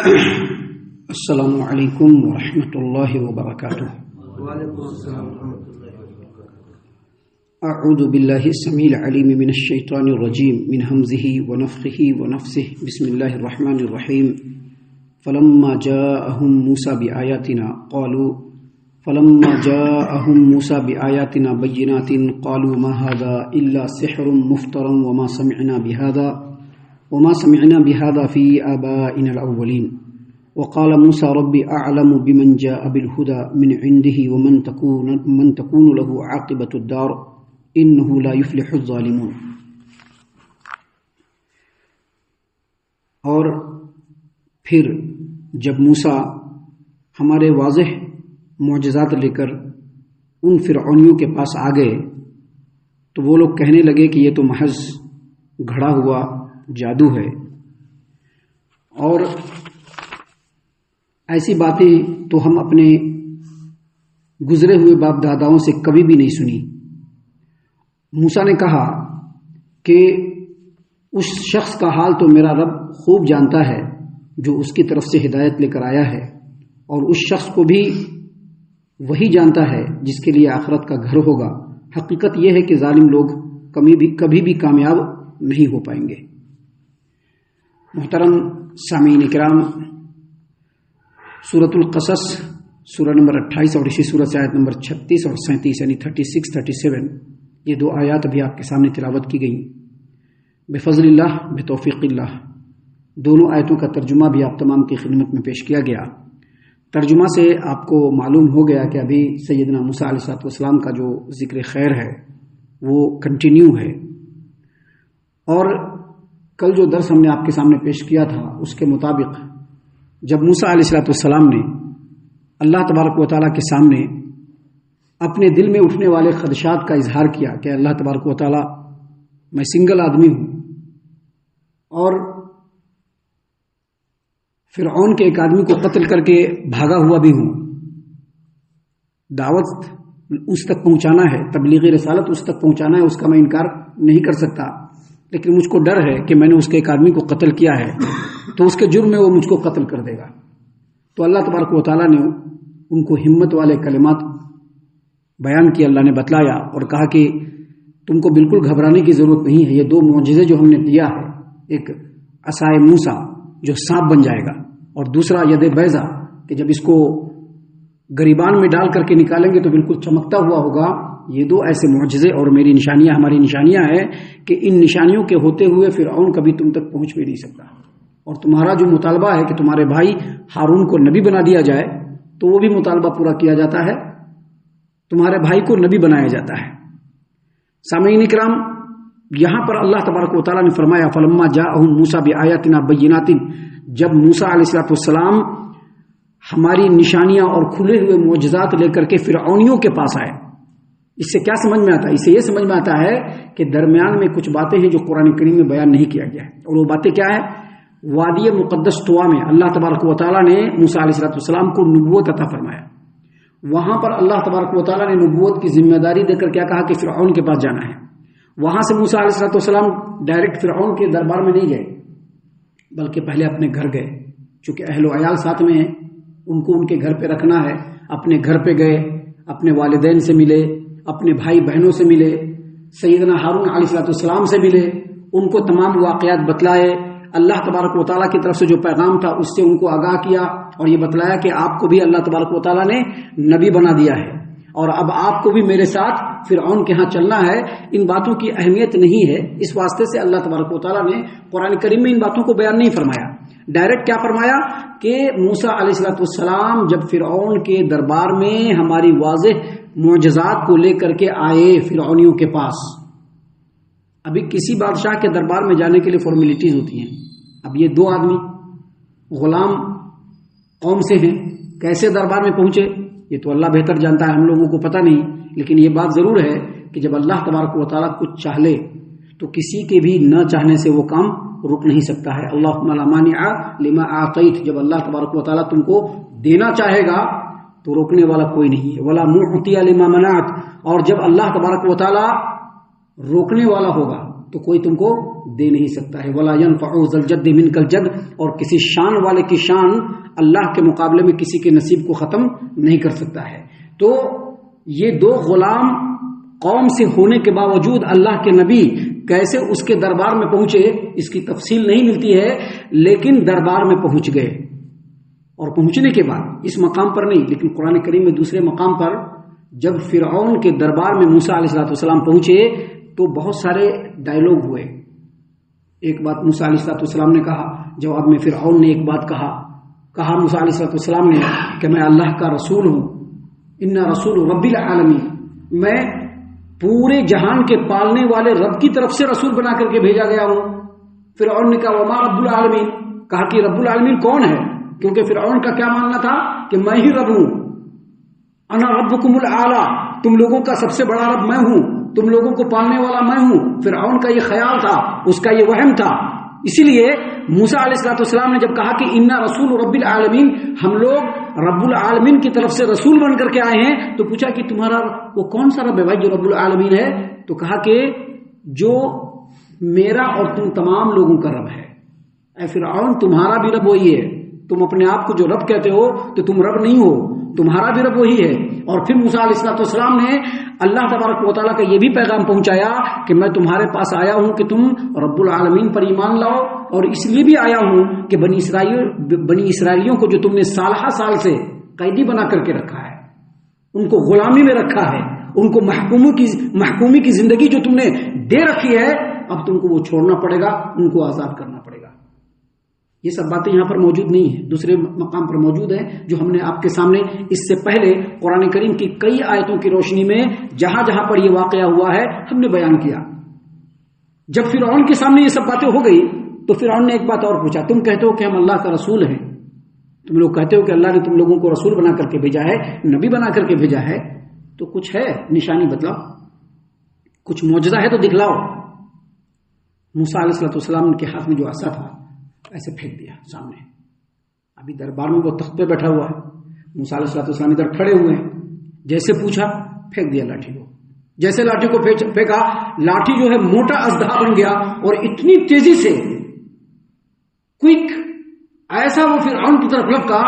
السلام علیکم ورحمۃ اللہ وبرکاتہ۔ اعوذ باللہ السمیع العلیم من الشیطان الرجیم من ہمزہ ونفخہ ونفثہ، بسم اللہ الرحمن الرحیم۔ فلما جاءهم موسى بآیاتنا بینات قالوا ما هذا الا سحر مفترى وما سمعنا بهذا في آبائنا الأولين۔ وقال موسى رب أعلم بمن جاء بالهدى من عنده ومن تكون له عاقبة الدار إنه لا يفلح الظالمون۔ اور پھر جب موسیٰ ہمارے واضح معجزات لے کر ان فرعونیوں کے پاس آ گئے تو وہ لوگ کہنے لگے کہ یہ تو محض گھڑا ہوا جادو ہے، اور ایسی باتیں تو ہم اپنے گزرے ہوئے باپ داداؤں سے کبھی بھی نہیں سنی۔ موسیٰ نے کہا کہ اس شخص کا حال تو میرا رب خوب جانتا ہے جو اس کی طرف سے ہدایت لے کر آیا ہے، اور اس شخص کو بھی وہی جانتا ہے جس کے لیے آخرت کا گھر ہوگا۔ حقیقت یہ ہے کہ ظالم لوگ کبھی بھی کامیاب نہیں ہو پائیں گے۔ محترم سامعین کرام، سورۃ القصص سورہ نمبر 28 اور اسی سورہ سے آیت نمبر 36 اور 37 یعنی 36 37 یہ دو آیات ابھی آپ کے سامنے تلاوت کی گئیں۔ بفضل اللہ بتوفیق اللہ دونوں آیتوں کا ترجمہ بھی آپ تمام کی خدمت میں پیش کیا گیا۔ ترجمہ سے آپ کو معلوم ہو گیا کہ ابھی سیدنا موسیٰ علیہ السلام کا جو ذکر خیر ہے وہ کنٹینیو ہے، اور کل جو درس ہم نے آپ کے سامنے پیش کیا تھا اس کے مطابق جب موسیٰ علیہ السلام نے اللہ تبارک و تعالیٰ کے سامنے اپنے دل میں اٹھنے والے خدشات کا اظہار کیا کہ اللہ تبارک و تعالیٰ میں سنگل آدمی ہوں، اور فرعون کے ایک آدمی کو قتل کر کے بھاگا ہوا بھی ہوں، دعوت اس تک پہنچانا ہے، تبلیغی رسالت اس تک پہنچانا ہے، اس کا میں انکار نہیں کر سکتا، لیکن مجھ کو ڈر ہے کہ میں نے اس کے ایک آدمی کو قتل کیا ہے تو اس کے جرم میں وہ مجھ کو قتل کر دے گا۔ تو اللہ تبارک و تعالیٰ نے ان کو ہمت والے کلمات بیان کیے، اللہ نے بتلایا اور کہا کہ تم کو بالکل گھبرانے کی ضرورت نہیں ہے، یہ دو معجزے جو ہم نے دیا ہے، ایک عصائے موسیٰ جو سانپ بن جائے گا، اور دوسرا ید بیضا کہ جب اس کو گریبان میں ڈال کر کے نکالیں گے تو بالکل چمکتا ہوا ہوگا، یہ دو ایسے معجزے اور میری نشانیاں ہماری نشانیاں ہیں کہ ان نشانیوں کے ہوتے ہوئے فرعون کبھی تم تک پہنچ بھی نہیں سکتا، اور تمہارا جو مطالبہ ہے کہ تمہارے بھائی ہارون کو نبی بنا دیا جائے تو وہ بھی مطالبہ پورا کیا جاتا ہے، تمہارے بھائی کو نبی بنایا جاتا ہے۔ سامعین کرام، یہاں پر اللہ تبارک و تعالیٰ نے فرمایا فلما جاءهم موسیٰ بآیاتنا بینات، جب موسیٰ علیہ السلام ہماری نشانیاں اور کھلے ہوئے معجزات لے کر کے فرعونیوں کے پاس آئے۔ اس سے کیا سمجھ میں آتا ہے؟ اس سے یہ سمجھ میں آتا ہے کہ درمیان میں کچھ باتیں ہیں جو قرآن کریم میں بیان نہیں کیا گیا ہے، اور وہ باتیں کیا ہے؟ وادی مقدس طوا میں اللہ تبارک و تعالیٰ نے موسیٰ علیہ السلام کو نبوت عطا فرمایا۔ وہاں پر اللہ تبارک و تعالیٰ نے نبوت کی ذمہ داری دے کر کیا کہا کہ فرعون کے پاس جانا ہے۔ وہاں سے موسیٰ علیہ السلام ڈائریکٹ فرعون کے دربار میں نہیں گئے، بلکہ پہلے اپنے گھر گئے، چونکہ اہل و عیال ساتھ میں ہیں، ان کو ان کے گھر پہ رکھنا ہے۔ اپنے گھر پہ گئے، اپنے والدین سے ملے، اپنے بھائی بہنوں سے ملے، سیدنا ہارون علیہ السلام سے ملے، ان کو تمام واقعات بتلائے، اللہ تبارک و تعالیٰ کی طرف سے جو پیغام تھا اس سے ان کو آگاہ کیا، اور یہ بتلایا کہ آپ کو بھی اللہ تبارک و تعالیٰ نے نبی بنا دیا ہے، اور اب آپ کو بھی میرے ساتھ فرعون کے ہاں چلنا ہے۔ ان باتوں کی اہمیت نہیں ہے، اس واسطے سے اللہ تبارک و تعالیٰ نے قرآن کریم میں ان باتوں کو بیان نہیں فرمایا، ڈائریکٹ کیا فرمایا کہ موسیٰ علیہ السلام جب فرعون کے دربار میں ہماری واضح معجزات کو لے کر کے آئے فرعونیوں کے پاس۔ ابھی کسی بادشاہ کے دربار میں جانے کے لیے فارمیلٹیز ہوتی ہیں، اب یہ دو آدمی غلام قوم سے ہیں، کیسے دربار میں پہنچے یہ تو اللہ بہتر جانتا ہے، ہم لوگوں کو پتہ نہیں، لیکن یہ بات ضرور ہے کہ جب اللہ تبارک و تعالیٰ کچھ چاہ لے تو کسی کے بھی نہ چاہنے سے وہ کام رک نہیں سکتا ہے۔ اللہم لا مانع لما اعطیت، جب اللہ تبارک و تعالیٰ تم کو دینا چاہے گا تو روکنے والا کوئی نہیں ہے۔ ولا معطی لما منعت، اور جب اللہ تبارک و تعالیٰ روکنے والا ہوگا تو کوئی تم کو دے نہیں سکتا ہے. ولا ينفع ذا الجد منك الجد، اور کسی شان والے کی شان اللہ کے مقابلے میں کسی کے نصیب کو ختم نہیں کر سکتا ہے. تو یہ دو غلام قوم سے ہونے کے باوجود اللہ کے نبی کیسے اس کے دربار میں پہنچے اس کی تفصیل نہیں ملتی ہے، لیکن دربار میں پہنچ گئے. اور پہنچنے کے بعد اس مقام پر نہیں، لیکن قرآن کریم میں دوسرے مقام پر جب فرعون کے دربار میں موسیٰ علیہ السلام پہنچے تو بہت سارے ڈائلاگ ہوئے. ایک بات موسیٰ علیہ السلام نے کہا، جواب میں فرعون نے ایک بات کہا موسیٰ علیہ السلام نے کہ میں اللہ کا رسول ہوں، انا رسول رب العالمین، میں پورے جہان کے پالنے والے رب کی طرف سے رسول بنا کر کے بھیجا گیا ہوں. فرعون نے کہا وما رب العالمین، کہا کہ رب العالمین کون ہے؟ کیونکہ فرعون کا کیا ماننا تھا کہ میں ہی رب ہوں، انا ربکم الاعلی، تم لوگوں کا سب سے بڑا رب میں ہوں، تم لوگوں کو پالنے والا میں ہوں. فرعون کا یہ خیال تھا، اس کا یہ وہم تھا. اسی لیے موسیٰ علیہ السلام نے جب کہا کہ انا رسول رب العالمین، ہم لوگ رب العالمین کی طرف سے رسول بن کر کے آئے ہیں، تو پوچھا کہ تمہارا وہ کون سا رب ہے بھائی جو رب العالمین ہے؟ تو کہا کہ جو میرا اور تم تمام لوگوں کا رب ہے. اے فرعون، تمہارا بھی رب وہی ہے. تم اپنے آپ کو جو رب کہتے ہو تو تم رب نہیں ہو، تمہارا بھی رب وہی ہے. اور پھر موسیٰ علیہ السلام نے اللہ تبارک و تعالیٰ کا یہ بھی پیغام پہنچایا کہ میں تمہارے پاس آیا ہوں کہ تم رب العالمین پر ایمان لاؤ، اور اس لیے بھی آیا ہوں کہ بنی اسرائیلیوں کو جو تم نے سال سے قیدی بنا کر کے رکھا ہے، ان کو غلامی میں رکھا ہے، ان کو محکومی کی زندگی جو تم نے دے رکھی ہے، اب تم کو وہ چھوڑنا پڑے گا، ان کو آزاد کرنا پڑے گا. یہ سب باتیں یہاں پر موجود نہیں ہیں، دوسرے مقام پر موجود ہیں جو ہم نے آپ کے سامنے اس سے پہلے قرآن کریم کی کئی آیتوں کی روشنی میں جہاں جہاں پر یہ واقعہ ہوا ہے ہم نے بیان کیا. جب فرعون کے سامنے یہ سب باتیں ہو گئی تو فرعون نے ایک بات اور پوچھا، تم کہتے ہو کہ ہم اللہ کا رسول ہیں، تم لوگ کہتے ہو کہ اللہ نے تم لوگوں کو رسول بنا کر کے بھیجا ہے، نبی بنا کر کے بھیجا ہے، تو کچھ ہے نشانی بتلاؤ، کچھ معجزہ ہے تو دکھلاؤ. موسیٰ علیہ السلام کے ہاتھ میں جو عصا تھا ایسے پھینک دیا سامنے. ابھی دربار میں وہ تخت پہ بیٹھا ہوا ہے، موسیٰ علیہ السلام ادھر کھڑے ہوئے ہیں، جیسے پوچھا پھینک دیا لاٹھی کو. جیسے لاٹھی کو پھینکا، لاٹھی جو ہے موٹا اژدہا بن گیا، اور اتنی تیزی سے کوئک ایسا وہ فرعون کی طرف لپکا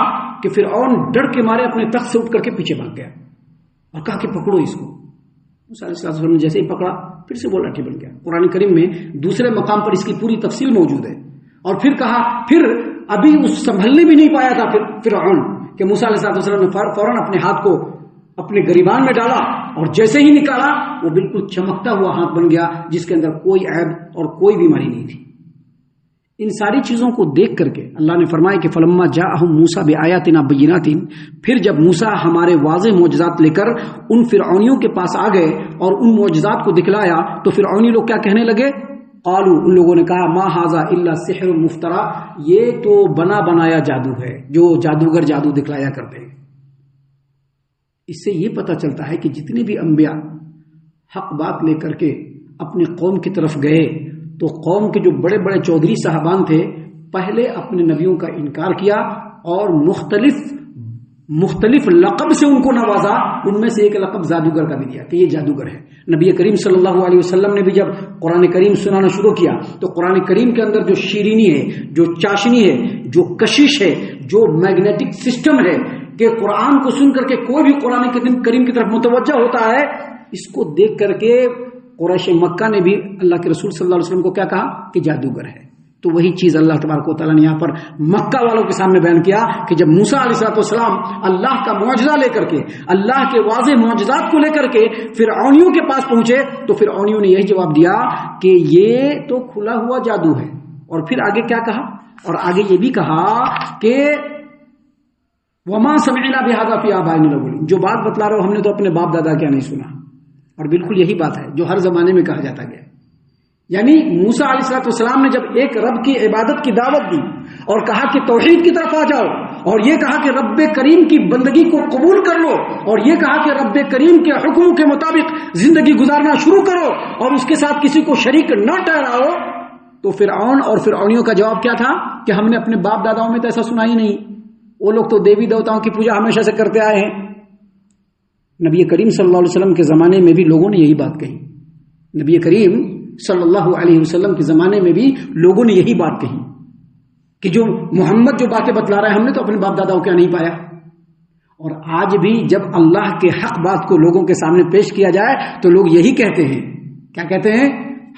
کہ فرعون ڈر کے مارے اپنے تخت سے اٹھ کر کے پیچھے بھاگ گیا اور کہا کہ پکڑو اس کو. موسیٰ علیہ السلام نے جیسے ہی پکڑا پھر سے وہ لاٹھی بن گیا. قرآن کریم میں دوسرے مقام پر اس کی پوری تفصیل موجود ہے. اور پھر کہا، پھر ابھی اس سنبھلنے بھی نہیں پایا تھا فرعون کہ موسیٰ علیہ السلام نے فوراً اپنے ہاتھ کو اپنے گریبان میں ڈالا، اور جیسے ہی نکالا وہ بالکل چمکتا ہوا ہاتھ بن گیا جس کے اندر کوئی عیب اور کوئی بیماری نہیں تھی. ان ساری چیزوں کو دیکھ کر کے اللہ نے فرمایا کہ فلما جاءہم موسیٰ بآیاتنا بینات، پھر جب موسیٰ ہمارے واضح معجزات لے کر ان فرعونیوں کے پاس آ گئے اور ان معجزات کو دکھلایا، تو فرعونی لوگ کیا کہنے لگے؟ قالو، ان لوگوں نے کہا ما ھذا الا سحر مفترا، یہ تو بنا بنایا جادو ہے جو جادوگر جادو دکھلایا کرتے ہیں. اس سے یہ پتہ چلتا ہے کہ جتنے بھی انبیاء حق بات لے کر کے اپنے قوم کی طرف گئے تو قوم کے جو بڑے بڑے چودھری صاحبان تھے پہلے اپنے نبیوں کا انکار کیا اور مختلف لقب سے ان کو نوازا. ان میں سے ایک لقب جادوگر کا بھی دیا کہ یہ جادوگر ہے. نبی کریم صلی اللہ علیہ وسلم نے بھی جب قرآن کریم سنانا شروع کیا تو قرآن کریم کے اندر جو شیرینی ہے، جو چاشنی ہے، جو کشش ہے، جو میگنیٹک سسٹم ہے کہ قرآن کو سن کر کے کوئی بھی قرآن کریم کی طرف متوجہ ہوتا ہے، اس کو دیکھ کر کے قریش مکہ نے بھی اللہ کے رسول صلی اللہ علیہ وسلم کو کیا کہا کہ جادوگر ہے. تو وہی چیز اللہ تبارک و تعالیٰ نے یہاں پر مکہ والوں کے سامنے بیان کیا کہ جب موسیٰ علیہ السلام اللہ کا معجزہ لے کر کے، اللہ کے واضح معجزات کو لے کر کے فرعونیوں کے پاس پہنچے تو فرعونیوں نے یہی جواب دیا کہ یہ تو کھلا ہوا جادو ہے. اور پھر آگے کیا کہا؟ اور آگے یہ بھی کہا کہ وما سمعنا بهذا في آبائنا الاولین، جو بات بتلا رہا ہوں ہم نے تو اپنے باپ دادا کیا نہیں سنا. اور بالکل یہی بات ہے جو ہر زمانے میں کہا جاتا گیا. یعنی موسیٰ علیہ السلام نے جب ایک رب کی عبادت کی دعوت دی اور کہا کہ توحید کی طرف آ جاؤ، اور یہ کہا کہ رب کریم کی بندگی کو قبول کر لو، اور یہ کہا کہ رب کریم کے حکموں کے مطابق زندگی گزارنا شروع کرو اور اس کے ساتھ کسی کو شریک نہ ٹھہراؤ، تو فرعون اور فرعونیوں کا جواب کیا تھا کہ ہم نے اپنے باپ داداؤں میں تو ایسا سنا ہی نہیں، وہ لوگ تو دیوی دیوتاؤں کی پوجا ہمیشہ سے کرتے آئے ہیں. نبی کریم صلی اللہ علیہ وسلم کے زمانے میں بھی لوگوں نے یہی بات کہی. نبی کریم صلی اللہ علیہ وسلم کے زمانے میں بھی لوگوں نے یہی بات کہی کہ جو محمد جو باتیں بتلا رہا ہے ہم نے تو اپنے باپ داداؤں کیا نہیں پایا. اور آج بھی جب اللہ کے حق بات کو لوگوں کے سامنے پیش کیا جائے تو لوگ یہی کہتے ہیں. کیا کہتے ہیں؟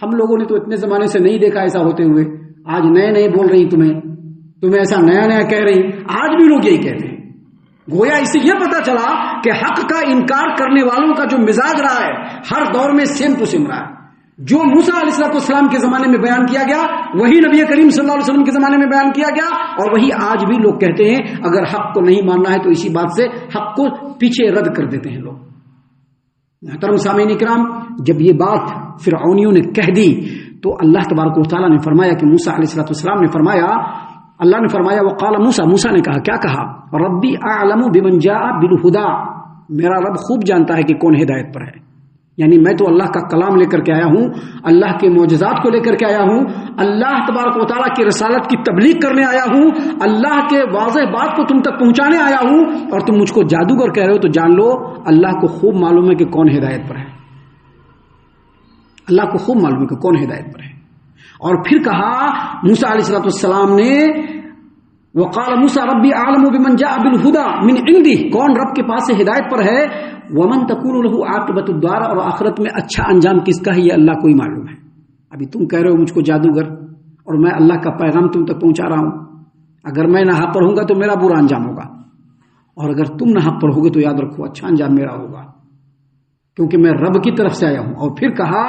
ہم لوگوں نے تو اتنے زمانے سے نہیں دیکھا ایسا ہوتے ہوئے, آج نئے نئے بول رہی تمہیں ایسا نیا نیا کہہ رہی. آج بھی لوگ یہی کہتے ہیں. گویا اس سے یہ پتا چلا کہ حق کا انکار کرنے والوں کا جو مزاج رہا ہے ہر دور میں سیم ٹو سیم رہا ہے. جو موسیٰ علیہ السلام کے زمانے میں بیان کیا گیا وہی نبی کریم صلی اللہ علیہ وسلم کے زمانے میں بیان کیا گیا, اور وہی آج بھی لوگ کہتے ہیں. اگر حق کو نہیں ماننا ہے تو اسی بات سے حق کو پیچھے رد کر دیتے ہیں لوگ. محترم سامعین کرام, جب یہ بات فرعونیوں نے کہہ دی تو اللہ تبارک و تعالیٰ نے فرمایا کہ موسیٰ علیہ السلام نے فرمایا, اللہ نے فرمایا وقال موسیٰ نے کہا, کیا کہا؟ ربی اعلم بمن جاء بالہدی, میرا رب خوب جانتا ہے کہ کون ہدایت پر ہے. یعنی میں تو اللہ کا کلام لے کر کے آیا ہوں, اللہ کے معجزات کو لے کر کے آیا ہوں, اللہ تبارک و تعالیٰ کی رسالت کی تبلیغ کرنے آیا ہوں, اللہ کے واضح بات کو تم تک پہنچانے آیا ہوں, اور تم مجھ کو جادوگر کہہ رہے ہو تو جان لو اللہ کو خوب معلوم ہے کہ کون ہدایت پر ہے. اللہ کو خوب معلوم ہے کہ کون ہدایت پر ہے. اور پھر کہا موسیٰ علیہ السلام نے وقال موسیٰ ربی اعلم بمن جاء بالہدی من عندی, کون رب کے پاس سے ہدایت پر ہے, ومن تکون له عاقبۃ الدار, اور آخرت میں اچھا انجام کس کا ہے یہ اللہ کو ہی معلوم ہے. ابھی تم کہہ رہے ہو مجھ کو جادوگر, اور میں اللہ کا پیغام تم تک پہنچا رہا ہوں. اگر میں نہ حق پر ہوں گا تو میرا برا انجام ہوگا, اور اگر تم نہ حق پر ہوگے تو یاد رکھو اچھا انجام میرا ہوگا, کیونکہ میں رب کی طرف سے آیا ہوں. اور پھر کہا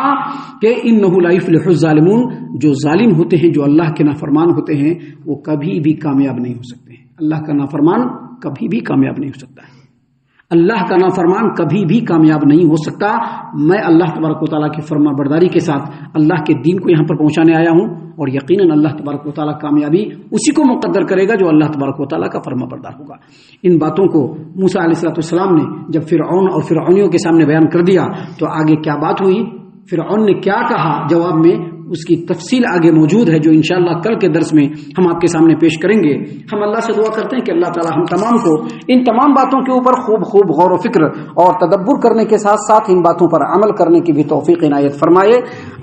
کہ انہ لا یفلح الظالمون, جو ظالم ہوتے ہیں, جو اللہ کے نافرمان ہوتے ہیں, وہ کبھی بھی کامیاب نہیں ہو سکتے. اللہ کا نافرمان کبھی بھی کامیاب نہیں ہو سکتا ہے. اللہ کا نافرمان کبھی بھی کامیاب نہیں ہو سکتا. میں اللہ تبارک و تعالیٰ کی فرما برداری کے ساتھ اللہ کے دین کو یہاں پر پہنچانے آیا ہوں, اور یقیناً اللہ تبارک و تعالیٰ کامیابی اسی کو مقدر کرے گا جو اللہ تبارک و تعالیٰ کا فرما بردار ہوگا. ان باتوں کو موسیٰ علیہ السلام نے جب فرعون اور فرعونیوں کے سامنے بیان کر دیا تو آگے کیا بات ہوئی, فرعون نے کیا کہا جواب میں, اس کی تفصیل آگے موجود ہے جو انشاءاللہ کل کے درس میں ہم آپ کے سامنے پیش کریں گے. ہم اللہ سے دعا کرتے ہیں کہ اللہ تعالی ہم تمام کو ان تمام باتوں کے اوپر خوب غور و فکر اور تدبر کرنے کے ساتھ ساتھ ان باتوں پر عمل کرنے کی بھی توفیق عنایت فرمائے,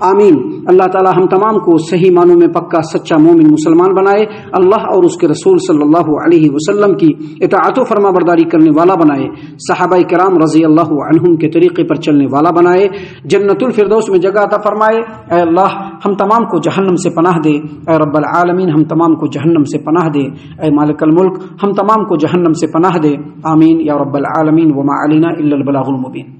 آمین. اللہ تعالی ہم تمام کو صحیح معنوں میں پکا سچا مومن مسلمان بنائے, اللہ اور اس کے رسول صلی اللہ علیہ وسلم کی اطاعت و فرما برداری کرنے والا بنائے, صحابہ کرام رضی اللہ عنہم کے طریقے پر چلنے والا بنائے, جنت الفردوس میں جگہ عطا فرمائے. اے اللہ ہم تمام کو جہنم سے پناہ دے, اے رب العالمین ہم تمام کو جہنم سے پناہ دے, اے مالک الملک ہم تمام کو جہنم سے پناہ دے, آمین یا رب العالمین. وما علینا الا البلاغ المبین.